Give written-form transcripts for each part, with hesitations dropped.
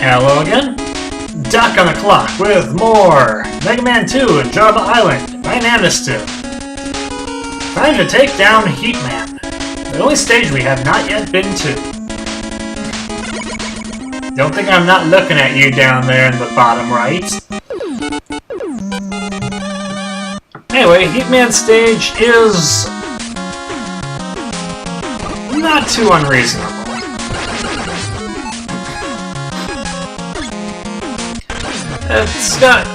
Hello again. Duck on the clock with more Mega Man 2 and Java Island by Nanistu. Time to take down Heat Man, the only stage we have not yet been to. Don't think I'm not looking at you down there in the bottom right. Anyway, Heat Man stage is not too unreasonable. It's got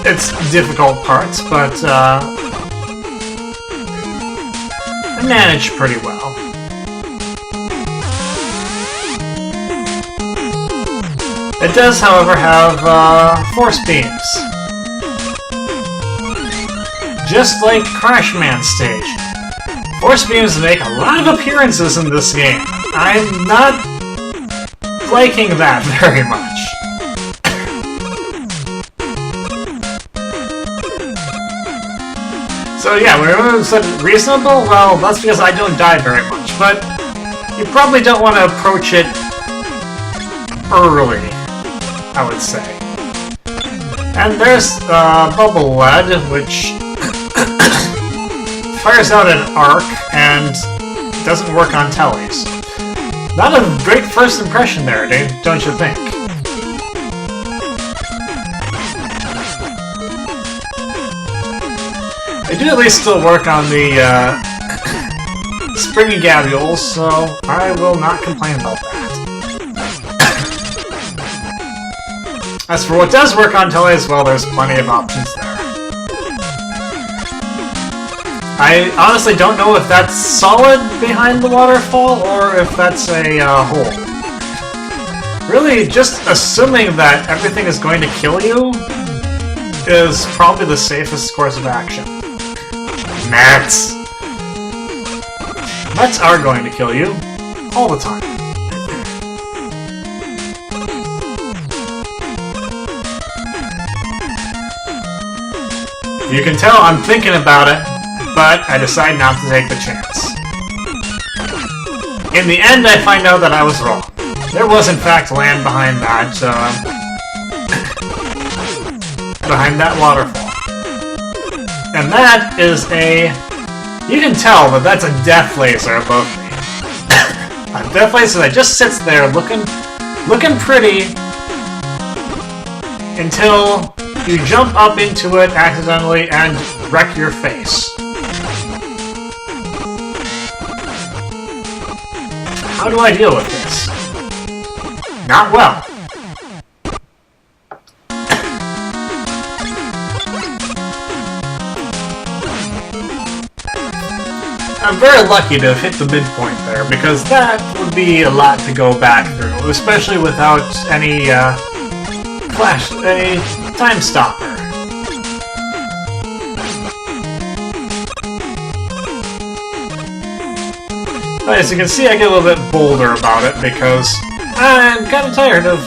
its difficult parts, but I managed pretty well. It does, however, have force beams. Just like Crash Man stage. Force beams make a lot of appearances in this game. I'm not liking that very much. So yeah, when everyone said reasonable, well, that's because I don't die very much, but you probably don't want to approach it early, I would say. And there's Bubble Lead, which fires out an arc and doesn't work on tellies. Not a great first impression there, don't you think? I do at least still work on the springy gabules, so I will not complain about that. As for what does work on tellies, well, there's plenty of options there. I honestly don't know if that's solid behind the waterfall or if that's a hole. Really, just assuming that everything is going to kill you is probably the safest course of action. Mets! Mets are going to kill you all the time. You can tell I'm thinking about it, but I decide not to take the chance. In the end, I find out that I was wrong. There was, in fact, land behind that, behind that waterfall. And that is a... You can tell that that's a death laser above me. A death laser that just sits there looking pretty until you jump up into it accidentally and wreck your face. How do I deal with this? Not well. I'm very lucky to have hit the midpoint there, because that would be a lot to go back through, especially without any time stopper. But as you can see, I get a little bit bolder about it because I'm kind of tired of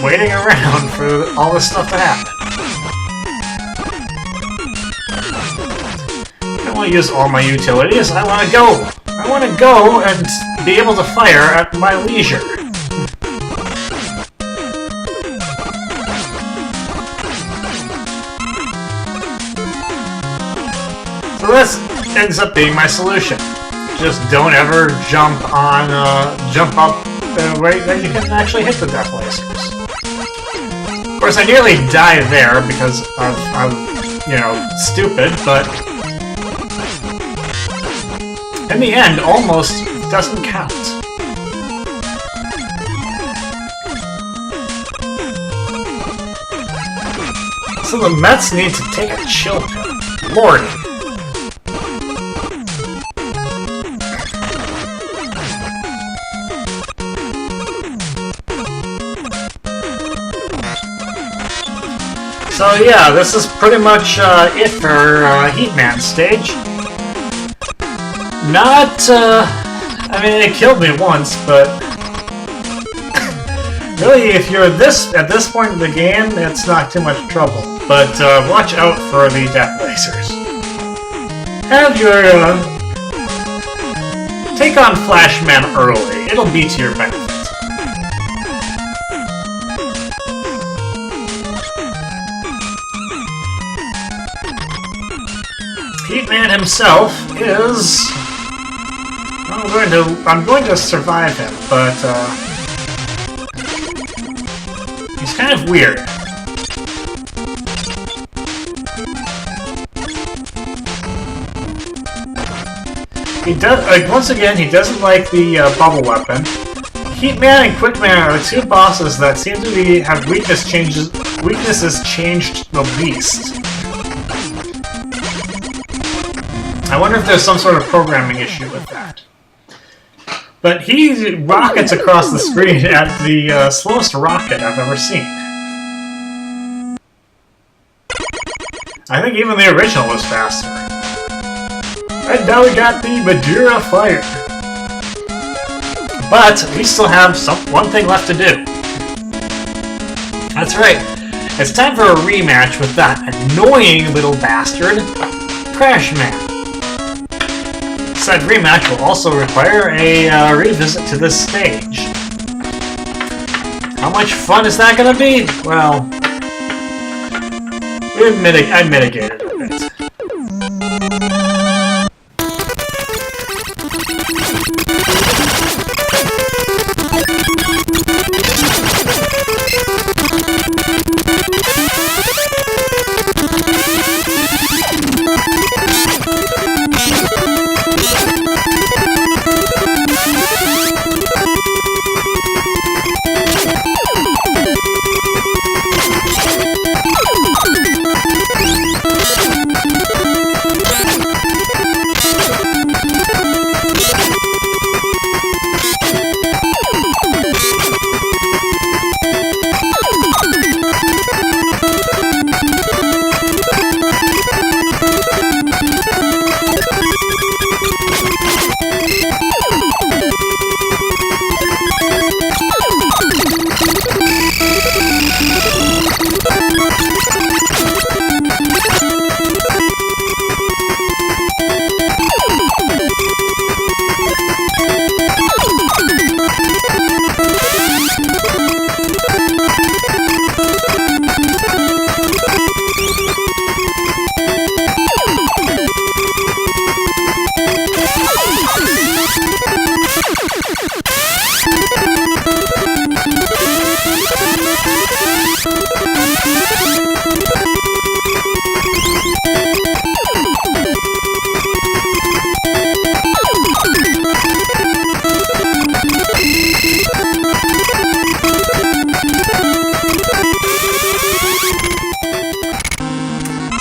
waiting around for all this stuff to happen. I don't want to use all my utilities. I want to go. I want to go and be able to fire at my leisure. So this ends up being my solution. Just don't ever jump up in a way that you can actually hit the death lasers. Of course, I nearly die there because I'm stupid, but in the end, almost doesn't count. So the Mets need to take a chill pill. Lordy. So yeah, this is pretty much it for Heat Man stage. Not, I mean, it killed me once, but really, if you're at this point in the game, it's not too much trouble. But watch out for the death lasers. Have your take on Flashman early; it'll be to your benefit. Heatman himself is... I'm going to survive him, but he's kind of weird. He does, once again, he doesn't like the bubble weapon. Heatman and Quickman are the two bosses that seem to have weaknesses changed the least. I wonder if there's some sort of programming issue with that. But he rockets across the screen at the slowest rocket I've ever seen. I think even the original was faster. And now we got the Madeira Fire. But we still have one thing left to do. That's right. It's time for a rematch with that annoying little bastard, Crashman. Said rematch will also require a revisit to this stage. How much fun is that going to be? Well, I mitigated a bit.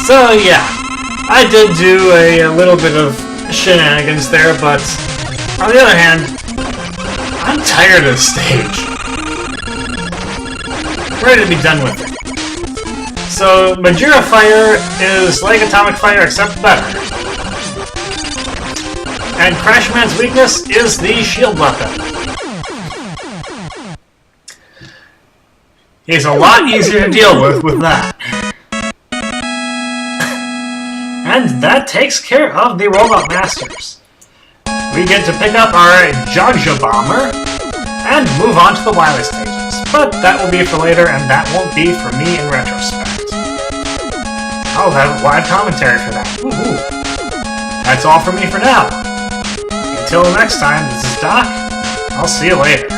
So yeah, I did do a little bit of shenanigans there, but on the other hand, I'm tired of this stage. Ready to be done with it. So Madeira Fire is like Atomic Fire except better. And Crashman's weakness is the shield weapon. He's a lot easier to deal with that. And that takes care of the Robot Masters. We get to pick up our Jaja Bomber and move on to the Wily stages. But that will be for later, and that won't be for me in retrospect. I'll have live commentary for that. Woohoo! That's all for me for now. Until next time, this is Doc. I'll see you later.